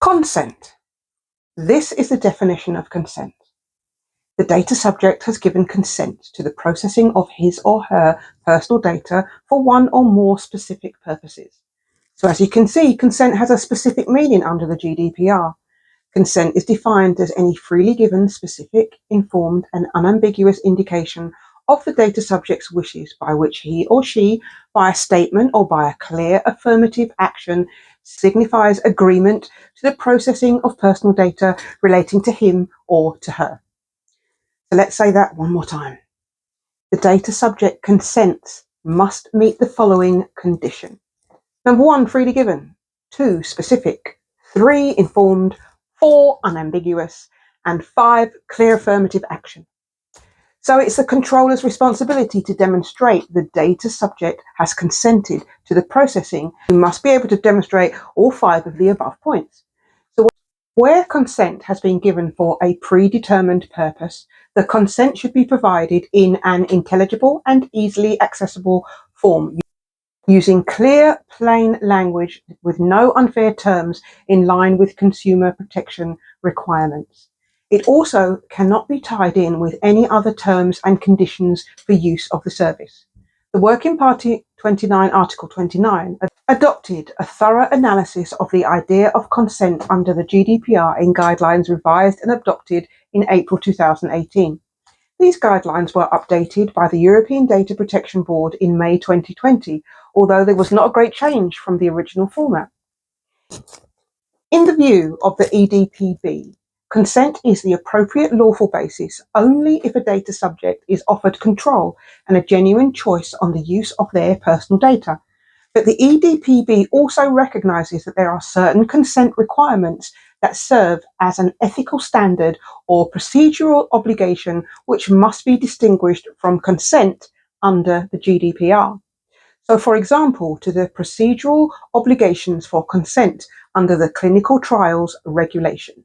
Consent. This is the definition of consent. The data subject has given consent to the processing of his or her personal data for one or more specific purposes. So as you can see, consent has a specific meaning under the GDPR. Consent is defined as any freely given, specific, informed, and unambiguous indication of the data subject's wishes by which he or she, by a statement or by a clear affirmative action, signifies agreement to the processing of personal data relating to him or to her. So let's say that one more time. The data subject consents must meet the following condition. Number 1, freely given. 2, specific. 3, informed. 4, unambiguous. And 5, clear affirmative action. So it's the controller's responsibility to demonstrate the data subject has consented to the processing, who must be able to demonstrate all 5 of the above points. So where consent has been given for a predetermined purpose, the consent should be provided in an intelligible and easily accessible form, using clear, plain language with no unfair terms in line with consumer protection requirements. It also cannot be tied in with any other terms and conditions for use of the service. The Working Party 29, Article 29, adopted a thorough analysis of the idea of consent under the GDPR in guidelines revised and adopted in April 2018. These guidelines were updated by the European Data Protection Board in May 2020, although there was not a great change from the original format. In the view of the EDPB, consent is the appropriate lawful basis only if a data subject is offered control and a genuine choice on the use of their personal data. But the EDPB also recognises that there are certain consent requirements that serve as an ethical standard or procedural obligation which must be distinguished from consent under the GDPR. So, for example, to the procedural obligations for consent under the Clinical Trials Regulation.